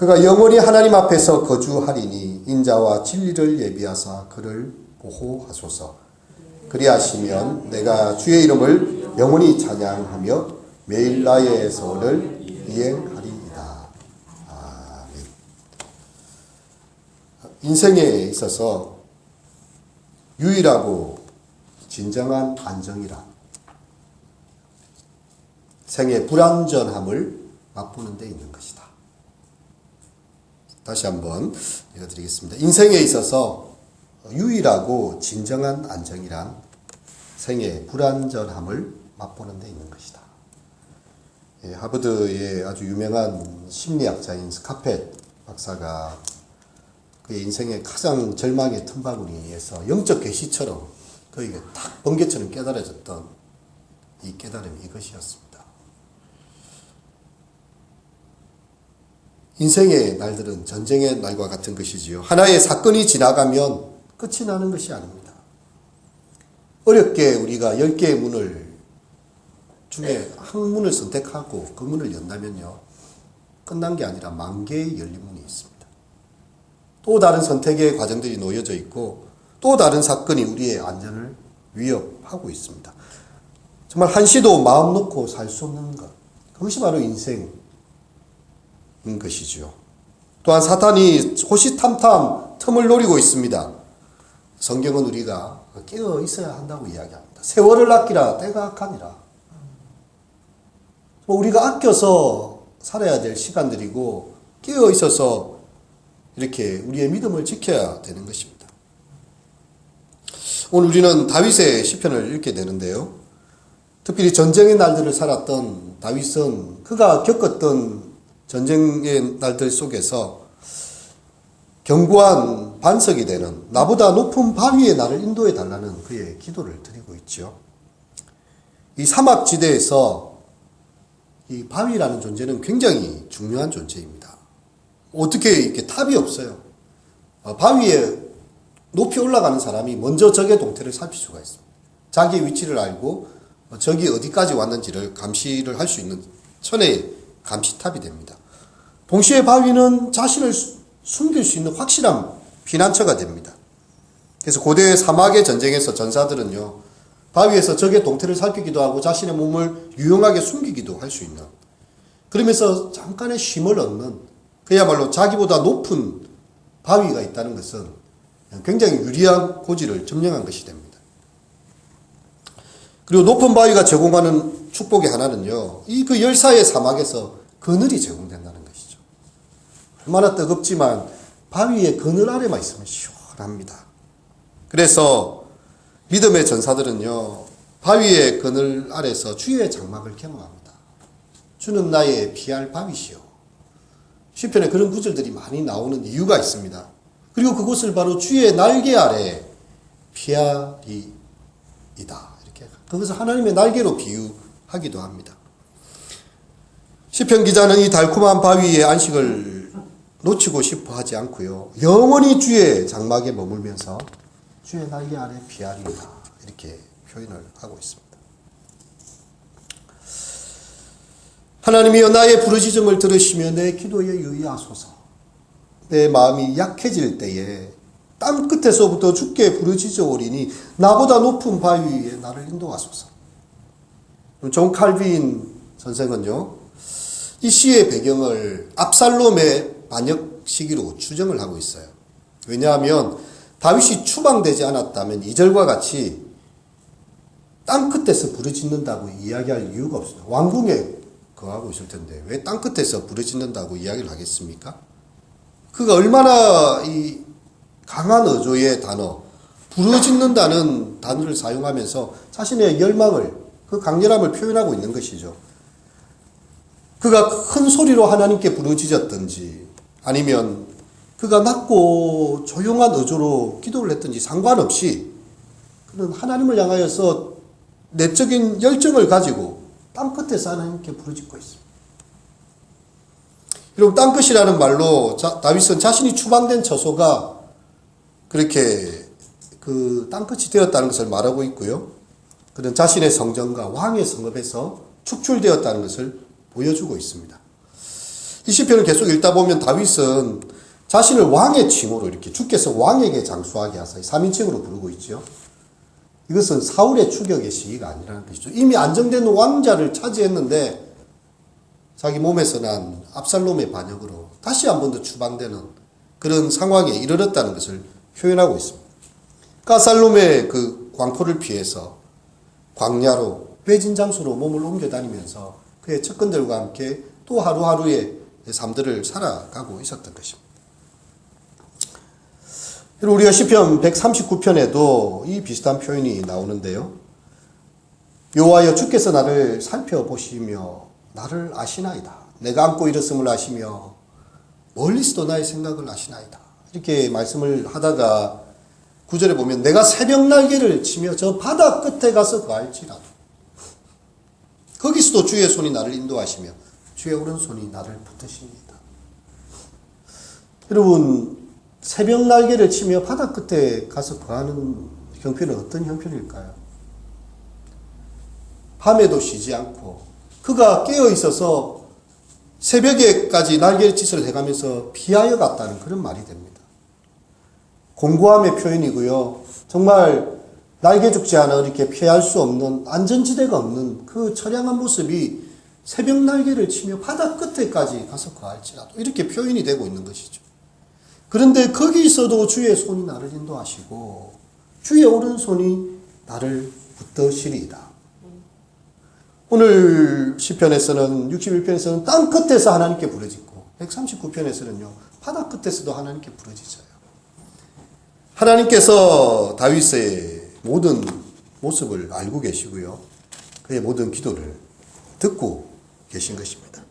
그가 영원히 하나님 앞에서 거주하리니 인자와 진리를 예비하사 그를 보호하소서. 그리하시면 내가 주의 이름을 영원히 찬양하며 매일 나의 소원을 이행하리이다. 아멘. 인생에 있어서 유일하고 진정한 안정이란 생의 불완전함을 맛보는 데 있는 것이다. 다시 한번 읽어드리겠습니다. 인생에 있어서 유일하고 진정한 안정이란 생의 불완전함을 맛보는 데 있는 것이다. 하버드의 아주 유명한 심리학자인 스카펫 박사가 그의 인생의 가장 절망의 틈바구니에서 영적 계시처럼 그에게 딱 번개처럼 깨달아졌던 이 깨달음이 이것이었습니다. 인생의 날들은 전쟁의 날과 같은 것이지요. 하나의 사건이 지나가면 끝이 나는 것이 아닙니다. 어렵게 우리가 10개의 문을 중에 한 문을 선택하고 그 문을 연다면요, 끝난 게 아니라 10,000개의 열린 문이 있습니다. 또 다른 선택의 과정들이 놓여져 있고 또 다른 사건이 우리의 안전을 위협하고 있습니다. 정말 한시도 마음 놓고 살 수 없는 것, 그것이 바로 인생인 것이죠. 또한 사탄이 호시탐탐 틈을 노리고 있습니다. 성경은 우리가 깨어 있어야 한다고 이야기합니다. 세월을 아끼라 때가 악하니라. 우리가 아껴서 살아야 될 시간들이고 깨어 있어서 이렇게 우리의 믿음을 지켜야 되는 것입니다. 오늘 우리는 다윗의 시편을 읽게 되는데요. 특별히 전쟁의 날들을 살았던 다윗은 그가 겪었던 전쟁의 날들 속에서 견고한 반석이 되는 나보다 높은 바위에 나를 인도해 달라는 그의 기도를 드리고 있죠. 이 사막지대에서 이 바위라는 존재는 굉장히 중요한 존재입니다. 어떻게 이렇게 탑이 없어요. 바위에 높이 올라가는 사람이 먼저 적의 동태를 살필 수가 있습니다. 자기의 위치를 알고 적이 어디까지 왔는지를 감시를 할 수 있는 천의 감시탑이 됩니다. 동시에 바위는 자신을 숨길 수 있는 확실한 피난처가 됩니다. 그래서 고대 사막의 전쟁에서 전사들은요, 바위에서 적의 동태를 살피기도 하고 자신의 몸을 유용하게 숨기기도 할 수 있는, 그러면서 잠깐의 쉼을 얻는, 그야말로 자기보다 높은 바위가 있다는 것은 굉장히 유리한 고지를 점령한 것이 됩니다. 그리고 높은 바위가 제공하는 축복의 하나는요, 이 그 열사의 사막에서 그늘이 제공된다는 것이죠. 얼마나 뜨겁지만 바위의 그늘 아래만 있으면 시원합니다. 그래서 믿음의 전사들은요, 바위의 그늘 아래서 주의 장막을 경험합니다. 주는 나의 피할 바위시오. 시편에 그런 구절들이 많이 나오는 이유가 있습니다. 그리고 그곳을 바로 주의 날개 아래 피하리이다. 이렇게 그것을 하나님의 날개로 비유하기도 합니다. 시편 기자는 이 달콤한 바위의 안식을 놓치고 싶어 하지 않고요, 영원히 주의 장막에 머물면서 주의 날개 아래 피하리이다, 이렇게 표현을 하고 있습니다. 하나님이여 나의 부르짖음을 들으시며 내 기도에 유의하소서. 내 마음이 약해질 때에 땅 끝에서부터 주께 부르짖어 오리니 나보다 높은 바위 위에 나를 인도하소서. 존 칼빈 선생은요, 이 시의 배경을 압살롬의 반역 시기로 추정을 하고 있어요. 왜냐하면 다윗이 추방되지 않았다면 2절과 같이 땅 끝에서 부르짖는다고 이야기할 이유가 없습니다. 왕궁에 거하고 있을 텐데 왜 땅 끝에서 부르짖는다고 이야기를 하겠습니까? 그가 얼마나 이 강한 어조의 단어, 부르짖는다는 단어를 사용하면서 자신의 열망을, 그 강렬함을 표현하고 있는 것이죠. 그가 큰 소리로 하나님께 부르짖었든지 아니면 그가 낮고 조용한 어조로 기도를 했든지 상관없이 그는 하나님을 향하여서 내적인 열정을 가지고 땅끝에서 하나님께 부르짖고 있습니다. 여러분, 땅끝이라는 말로 다윗은 자신이 추방된 처소가 그렇게 그 땅끝이 되었다는 것을 말하고 있고요. 그는 자신의 성전과 왕의 성읍에서 축출되었다는 것을 보여주고 있습니다. 이 시편을 계속 읽다 보면 다윗은 자신을 왕의 칭호로 이렇게 주께서 왕에게 장수하게 하사 3인칭으로 부르고 있죠. 이것은 사울의 추격의 시기가 아니라는 것이죠. 이미 안정된 왕자를 차지했는데 자기 몸에서 난 압살롬의 반역으로 다시 한 번 더 추방되는 그런 상황에 이르렀다는 것을 표현하고 있습니다. 압살롬의 그 광포를 피해서 광야로 외진 장소로 몸을 옮겨 다니면서 그의 측근들과 함께 또 하루하루의 삶들을 살아가고 있었던 것입니다. 우리가 시편 139편에도 이 비슷한 표현이 나오는데요. 여호와여 주께서 나를 살펴보시며 나를 아시나이다. 내가 안고 일었음을 아시며 멀리서도 나의 생각을 아시나이다. 이렇게 말씀을 하다가 9절에 보면 내가 새벽 날개를 치며 저 바다 끝에 가서 거할지라도 거기서도 주의 손이 나를 인도하시며 주의 오른손이 나를 붙드십니다. 여러분 새벽 날개를 치며 바다 끝에 가서 거하는 형편은 어떤 형편일까요? 밤에도 쉬지 않고 그가 깨어 있어서 새벽에까지 날갯짓을 해가면서 피하여 갔다는 그런 말이 됩니다. 공고함의 표현이고요. 정말 날개 죽지 않아 이렇게 피할 수 없는 안전지대가 없는 그 처량한 모습이 새벽 날개를 치며 바다 끝에까지 가서 거할지라도 이렇게 표현이 되고 있는 것이죠. 그런데 거기서도 주의 손이 나를 인도하시고 주의 오른손이 나를 붙드시리이다. 오늘 시편에서는 61편에서는 땅 끝에서 하나님께 부르짖고 139편에서는요. 바다 끝에서도 하나님께 부르짖어요. 하나님께서 다윗의 모든 모습을 알고 계시고요. 그의 모든 기도를 듣고 계신 것입니다.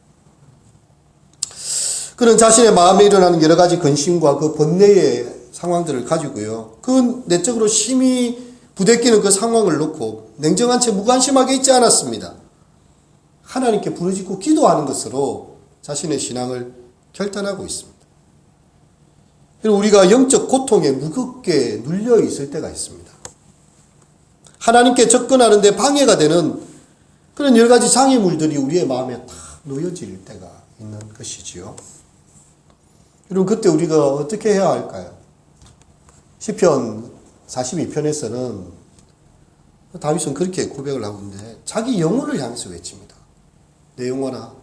그는 자신의 마음에 일어나는 여러 가지 근심과 그 번뇌의 상황들을 가지고요. 그 내적으로 심히 부대끼는 그 상황을 놓고 냉정한 채 무관심하게 있지 않았습니다. 하나님께 부르짖고 기도하는 것으로 자신의 신앙을 결단하고 있습니다. 우리가 영적 고통에 무겁게 눌려 있을 때가 있습니다. 하나님께 접근하는 데 방해가 되는 그런 여러 가지 장애물들이 우리의 마음에 다 놓여질 때가 있는 것이지요. 여러분 그때 우리가 어떻게 해야 할까요? 시편 42편에서는 다윗은 그렇게 고백을 하고 있는데 자기 영혼을 향해서 외칩니다. 내 영혼아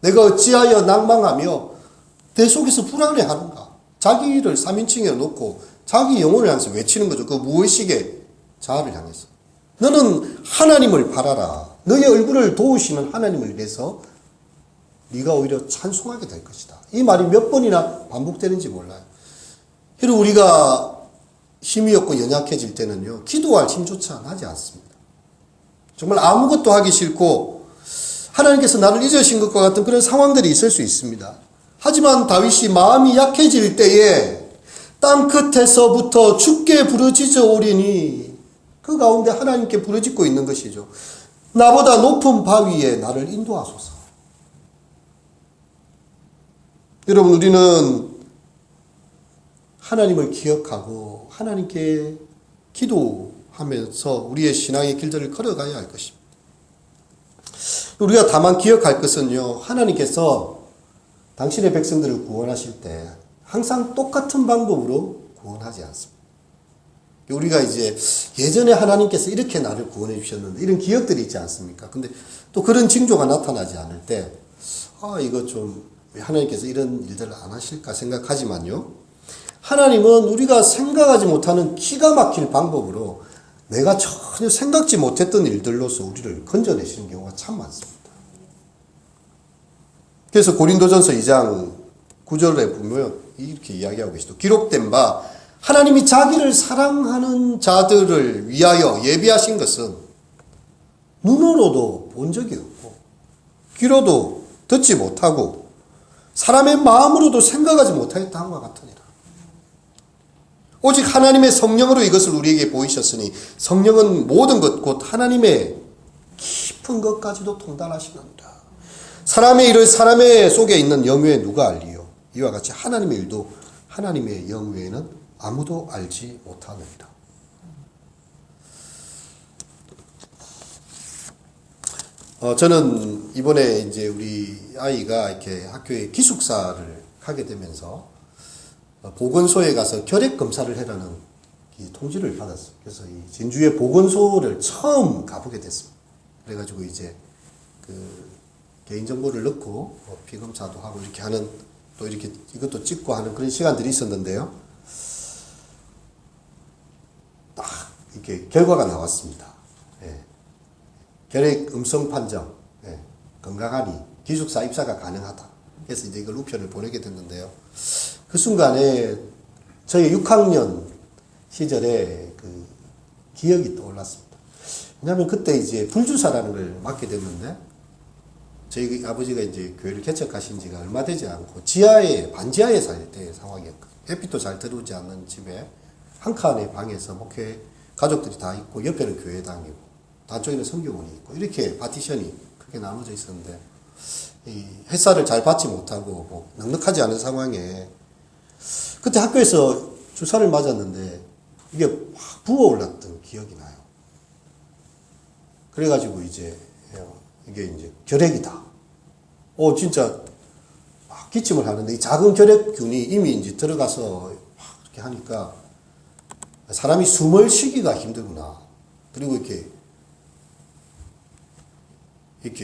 내가 어찌하여 낭망하며 내 속에서 불안해하는가. 자기를 3인칭에 놓고 자기 영혼을 향해서 외치는 거죠. 그 무의식의 자아를 향해서. 너는 하나님을 바라라. 너의 얼굴을 도우시는 하나님을 위해서 네가 오히려 찬송하게 될 것이다. 이 말이 몇 번이나 반복되는지 몰라요. 그리고 우리가 힘이 없고 연약해질 때는요. 기도할 힘조차 나지 않습니다. 정말 아무것도 하기 싫고 하나님께서 나를 잊으신 것과 같은 그런 상황들이 있을 수 있습니다. 하지만 다윗이 마음이 약해질 때에 땅 끝에서부터 주께 부르짖어 오리니 그 가운데 하나님께 부르짖고 있는 것이죠. 나보다 높은 바위에 나를 인도하소서. 여러분 우리는 하나님을 기억하고 하나님께 기도하면서 우리의 신앙의 길들을 걸어가야 할 것입니다. 우리가 다만 기억할 것은요. 하나님께서 당신의 백성들을 구원하실 때 항상 똑같은 방법으로 구원하지 않습니다. 우리가 이제 예전에 하나님께서 이렇게 나를 구원해 주셨는데 이런 기억들이 있지 않습니까? 근데 또 그런 징조가 나타나지 않을 때 이거 좀 왜 하나님께서 이런 일들을 안 하실까 생각하지만요. 하나님은 우리가 생각하지 못하는 기가 막힐 방법으로 내가 전혀 생각지 못했던 일들로서 우리를 건져내시는 경우가 참 많습니다. 그래서 고린도전서 2장 9절에 보면 이렇게 이야기하고 계시죠. 기록된 바 하나님이 자기를 사랑하는 자들을 위하여 예비하신 것은 눈으로도 본 적이 없고 귀로도 듣지 못하고 사람의 마음으로도 생각하지 못하였다함과 같으니라. 오직 하나님의 성령으로 이것을 우리에게 보이셨으니 성령은 모든 것 곧 하나님의 깊은 것까지도 통달하시느니라. 사람의 일을 사람의 속에 있는 영외에 누가 알리요? 이와 같이 하나님의 일도 하나님의 영외에는 아무도 알지 못하느니라. 저는 이번에 이제 우리 아이가 이렇게 학교에 기숙사를 가게 되면서 보건소에 가서 결핵 검사를 해라는 이 통지를 받았어요. 그래서 이 진주의 보건소를 처음 가보게 됐습니다. 그래가지고 이제 그 개인정보를 넣고 피검사도 하고 이렇게 하는, 또 이렇게 이것도 찍고 하는 그런 시간들이 있었는데요. 딱 이렇게 결과가 나왔습니다. 예. 결핵 음성 판정, 예. 건강하니 기숙사 입사가 가능하다. 그래서 이제 이걸 우편을 보내게 됐는데요. 그 순간에 저희 6학년 시절에 그 기억이 떠올랐습니다. 왜냐하면 그때 이제 불주사라는 걸 맡게 됐는데, 저희 아버지가 이제 교회를 개척하신 지가 얼마 되지 않고 지하에, 반지하에 살 때 상황이었거든요. 햇빛도 잘 들어오지 않는 집에 한 칸의 방에서 목회 가족들이 다 있고, 옆에는 교회당이고, 단쪽에는 성교원이 있고, 이렇게 파티션이 크게 나눠져 있었는데, 이 햇살을 잘 받지 못하고 뭐 넉넉하지 않은 상황에 그때 학교에서 주사를 맞았는데 이게 확 부어올랐던 기억이 나요. 그래가지고 이제 이게 이제 결핵이다. 진짜 막 기침을 하는데 이 작은 결핵균이 이미 이제 들어가서 막 이렇게 하니까 사람이 숨을 쉬기가 힘들구나. 그리고 이렇게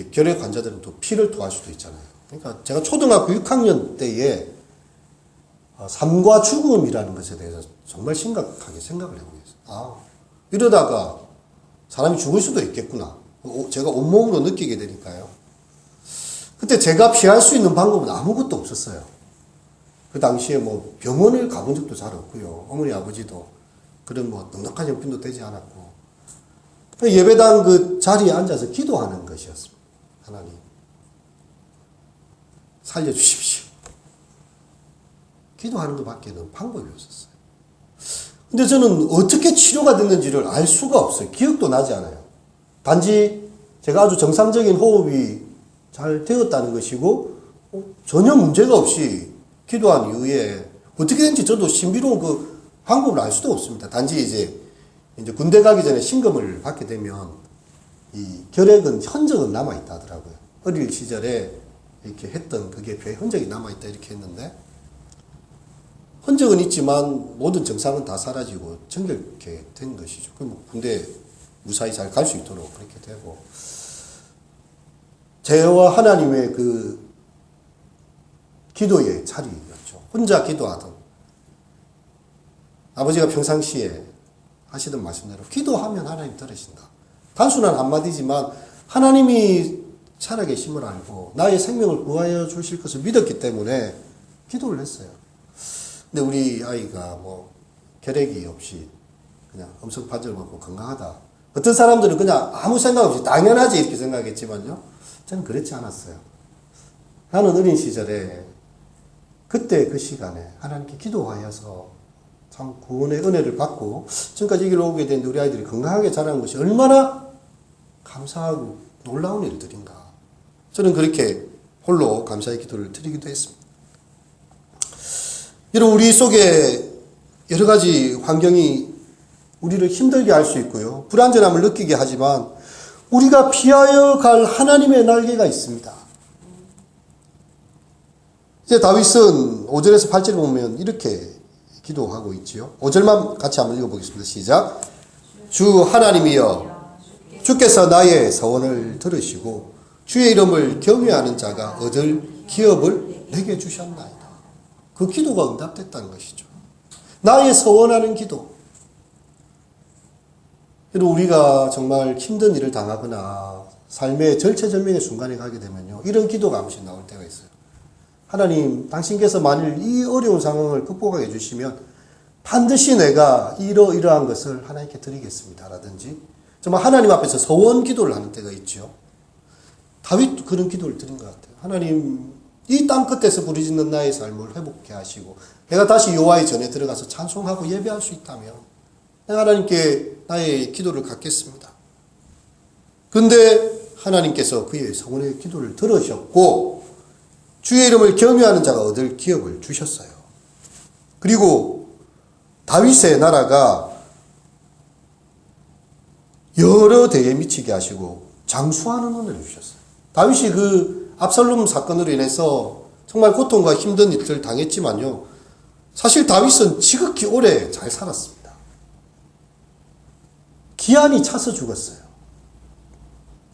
결핵 환자들은 또 피를 토할 수도 있잖아요. 그러니까 제가 초등학교 6학년 때에 삶과 죽음이라는 것에 대해서 정말 심각하게 생각을 해보게 됐어요. 이러다가 사람이 죽을 수도 있겠구나. 제가 온몸으로 느끼게 되니까요. 그때 제가 피할 수 있는 방법은 아무것도 없었어요. 그 당시에 뭐 병원을 가본 적도 잘 없고요. 어머니 아버지도 그런 뭐 넉넉한 형편도 되지 않았고, 예배당 그 자리에 앉아서 기도하는 것이었습니다. 하나님, 살려주십시오. 기도하는 것밖에는 방법이 없었어요. 근데 저는 어떻게 치료가 됐는지를 알 수가 없어요. 기억도 나지 않아요. 단지 제가 아주 정상적인 호흡이 잘 되었다는 것이고, 전혀 문제가 없이 기도한 이후에 어떻게든지 저도 신비로운 그 방법을 알 수도 없습니다. 단지 이제 군대 가기 전에 신검을 받게 되면 이 결핵은 흔적은 남아있다 하더라고요. 어릴 시절에 이렇게 했던 그게 뼈에 흔적이 남아있다 이렇게 했는데, 흔적은 있지만 모든 증상은 다 사라지고 정결케 된 것이죠. 그럼 군대 무사히 잘 갈 수 있도록 그렇게 되고, 저와 하나님의 그 기도의 자리였죠. 혼자 기도하던, 아버지가 평상시에 하시던 말씀대로 기도하면 하나님 들으신다. 단순한 한마디지만 하나님이 살아계심을 알고 나의 생명을 구하여 주실 것을 믿었기 때문에 기도를 했어요. 근데 우리 아이가 뭐 결핵이 없이 그냥 음성 판정을 받고 건강하다. 어떤 사람들은 그냥 아무 생각 없이 당연하지 이렇게 생각했지만요, 저는 그렇지 않았어요. 나는 어린 시절에 그때 그 시간에 하나님께 기도하여서 참 구원의 은혜를 받고 지금까지 이 길로 오게 됐는데 우리 아이들이 건강하게 자라는 것이 얼마나 감사하고 놀라운 일들인가. 저는 그렇게 홀로 감사의 기도를 드리기도 했습니다. 여러분, 우리 속에 여러 가지 환경이 우리를 힘들게 할 수 있고요, 불안전함을 느끼게 하지만 우리가 피하여 갈 하나님의 날개가 있습니다. 이제 다윗은 5절에서 8절을 보면 이렇게 기도하고 있지요. 5절만 같이 한번 읽어보겠습니다. 시작. 주 하나님이여, 주께서 나의 서원을 들으시고 주의 이름을 경외하는 자가 얻을 기업을 내게 주셨나이다. 그 기도가 응답됐다는 것이죠. 나의 서원하는 기도. 우리가 정말 힘든 일을 당하거나 삶의 절체절명의 순간에 가게 되면요, 이런 기도가 한 번씩 나올 때가 있어요. 하나님, 당신께서 만일 이 어려운 상황을 극복하게 해주시면 반드시 내가 이러이러한 것을 하나님께 드리겠습니다. 라든지 정말 하나님 앞에서 서원 기도를 하는 때가 있죠. 다윗도 그런 기도를 드린 것 같아요. 하나님, 이 땅 끝에서 부르짖는 나의 삶을 회복케 하시고 내가 다시 여호와의 전에 들어가서 찬송하고 예배할 수 있다면 내가 하나님께 나의 기도를 갖겠습니다. 그런데 하나님께서 그의 서원의 기도를 들으셨고 주의 이름을 경외하는 자가 얻을 기업을 주셨어요. 그리고 다윗의 나라가 여러 대에 미치게 하시고 장수하는 은혜를 주셨어요. 다윗이 그 압살롬 사건으로 인해서 정말 고통과 힘든 일들을 당했지만요. 사실 다윗은 지극히 오래 잘 살았습니다. 기한이 차서 죽었어요.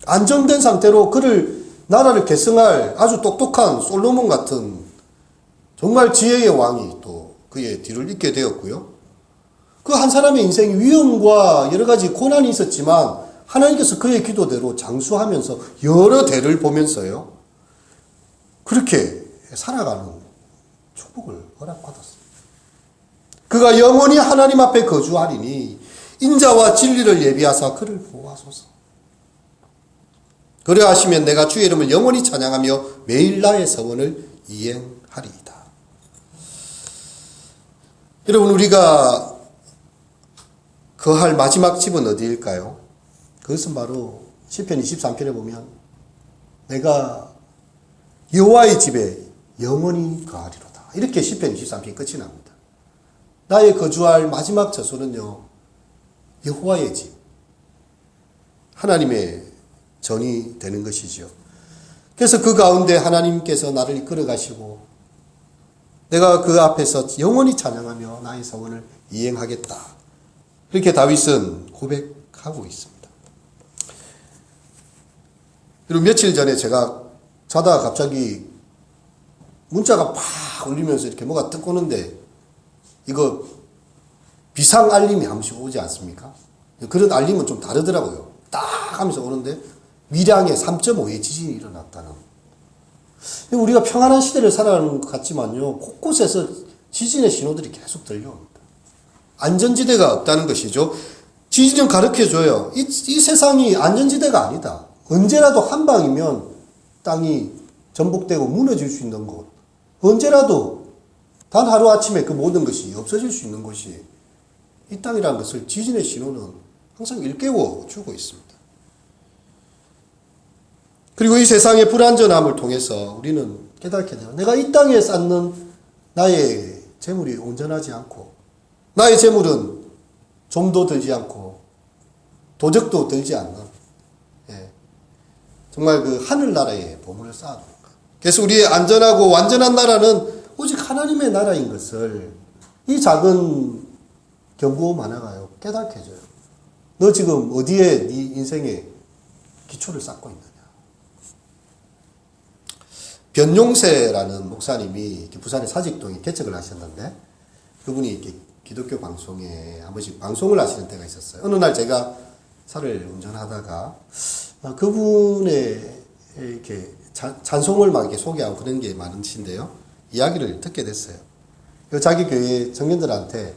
안정된 상태로 그를 나라를 계승할 아주 똑똑한 솔로몬 같은 정말 지혜의 왕이 또 그의 뒤를 잇게 되었고요. 그 한 사람의 인생이 위험과 여러 가지 고난이 있었지만 하나님께서 그의 기도대로 장수하면서 여러 대를 보면서요. 그렇게 살아가는 축복을 허락받았습니다. 그가 영원히 하나님 앞에 거주하리니 인자와 진리를 예비하사 그를 보호하소서. 그래하시면 내가 주의 이름을 영원히 찬양하며 매일 나의 서원을 이행하리이다. 여러분, 우리가 거할 마지막 집은 어디일까요? 그것은 바로 시편 23편에 보면 내가 여호와의 집에 영원히 거하리로다. 이렇게 시편 23편이 끝이 납니다. 나의 거주할 마지막 처소는요, 여호와의 집, 하나님의 전이 되는 것이죠. 그래서 그 가운데 하나님께서 나를 이끌어 가시고 내가 그 앞에서 영원히 찬양하며 나의 소원을 이행하겠다. 이렇게 다윗은 고백하고 있습니다. 그리고 며칠 전에 제가 자다가 갑자기 문자가 팍 울리면서 이렇게 뭐가 뜩 오는데 이거 비상 알림이 한 번씩 오지 않습니까? 그런 알림은 좀 다르더라고요. 딱 하면서 오는데 밀양에 3.5의 지진이 일어났다는. 우리가 평안한 시대를 살아가는 것 같지만요, 곳곳에서 지진의 신호들이 계속 들려옵니다. 안전지대가 없다는 것이죠. 지진은 가르쳐줘요. 이 세상이 안전지대가 아니다. 언제라도 한 방이면 땅이 전복되고 무너질 수 있는 곳, 언제라도 단 하루아침에 그 모든 것이 없어질 수 있는 곳이 이 땅이라는 것을 지진의 신호는 항상 일깨워 주고 있습니다. 그리고 이 세상의 불안전함을 통해서 우리는 깨닫게 돼요. 내가 이 땅에 쌓는 나의 재물이 온전하지 않고, 나의 재물은 좀도 들지 않고 도적도 들지 않는, 정말 그 하늘나라의 보물을 쌓아두는 것. 그래서 우리의 안전하고 완전한 나라는 오직 하나님의 나라인 것을 이 작은 경고 만화가요 깨닫게 해줘요. 너 지금 어디에 네 인생의 기초를 쌓고 있느냐. 변용세라는 목사님이 부산의 사직동에 개척을 하셨는데, 그분이 이렇게 기독교 방송에 한 번씩 방송을 하시는 때가 있었어요. 어느 날 제가 차를 운전하다가 그분의 이렇게 찬송을 막 이렇게 소개하고 그런 게 많으신데요. 이야기를 듣게 됐어요. 자기 교회 청년들한테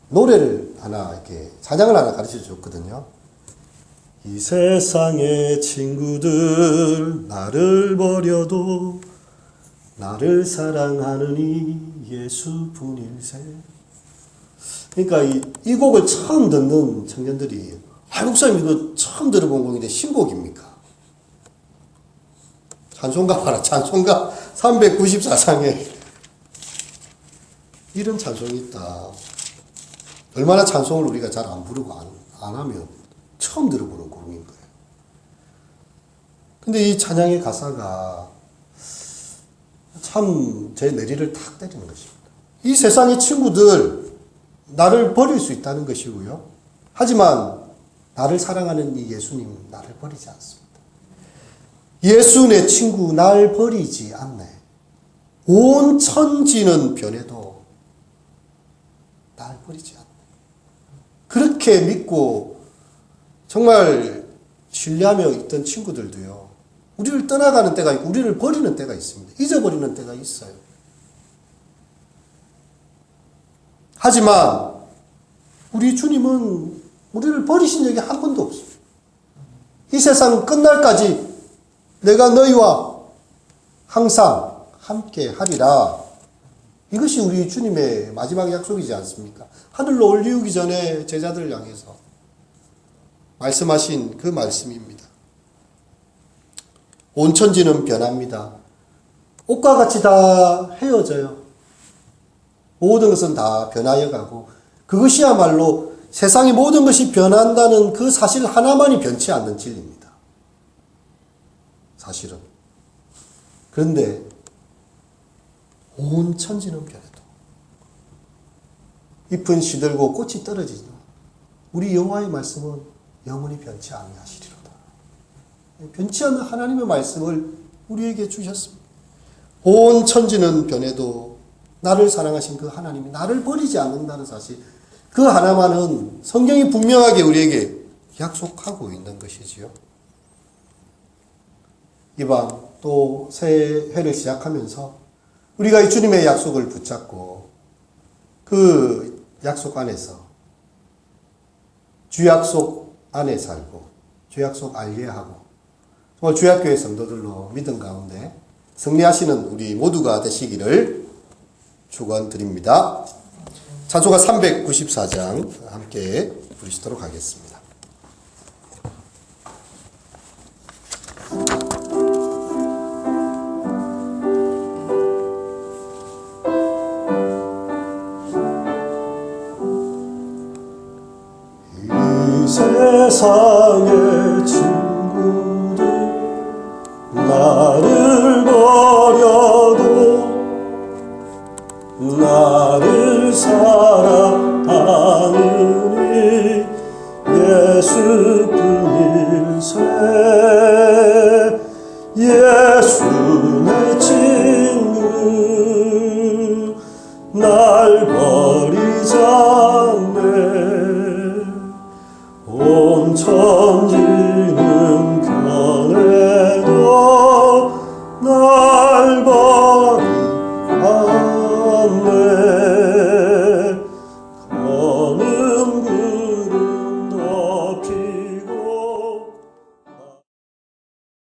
노래를 하나, 이렇게 찬양을 하나 가르쳐 줬거든요. 이 세상의 친구들 나를 버려도 나를 사랑하는 이 예수뿐일세. 그러니까 이 곡을 처음 듣는 청년들이, 목사님 이거 처음 들어본 곡인데 신곡입니까? 찬송가 봐라. 찬송가 394상에 이런 찬송이 있다. 얼마나 찬송을 우리가 잘 안 부르고 안 하면 처음 들어보는 곡인 거예요. 근데 이 찬양의 가사가 참 제 내리를 탁 때리는 것입니다. 이 세상의 친구들 나를 버릴 수 있다는 것이고요. 하지만 나를 사랑하는 이 예수님 나를 버리지 않습니다. 예수 내 친구 날 버리지 않네. 온 천지는 변해도 날 버리지 않네. 그렇게 믿고 정말 신뢰하며 있던 친구들도요, 우리를 떠나가는 때가 있고 우리를 버리는 때가 있습니다. 잊어버리는 때가 있어요. 하지만 우리 주님은 우리를 버리신 적이 한 번도 없습니다. 이 세상 끝날까지 내가 너희와 항상 함께 하리라. 이것이 우리 주님의 마지막 약속이지 않습니까? 하늘로 올리우기 전에 제자들을 향해서 말씀하신 그 말씀입니다. 온 천지는 변합니다. 옷과 같이 다 헤어져요. 모든 것은 다 변하여 가고, 그것이야말로 세상의 모든 것이 변한다는 그 사실 하나만이 변치 않는 진리입니다. 사실은. 그런데 온 천지는 변해도 잎은 시들고 꽃이 떨어지지만 우리 여호와의 말씀은 영원히 변치 아니하시리로다. 변치 않는 하나님의 말씀을 우리에게 주셨습니다. 온 천지는 변해도 나를 사랑하신 그 하나님이 나를 버리지 않는다는 사실, 그 하나만은 성경이 분명하게 우리에게 약속하고 있는 것이지요. 이방 또 새해를 시작하면서 우리가 이 주님의 약속을 붙잡고 그 약속 안에서 주 약속 안에 살고 주 약속 알게 하고 정말 주약교회 성도들로 믿음 가운데 승리하시는 우리 모두가 되시기를 축원드립니다. 찬송가 394장 함께 부르시도록 하겠습니다. 이 세상의 친구들 나를 버려도 나를 사랑하느니 예수뿐일세. 예수 내 친구 날 버리지 않네. 온 천지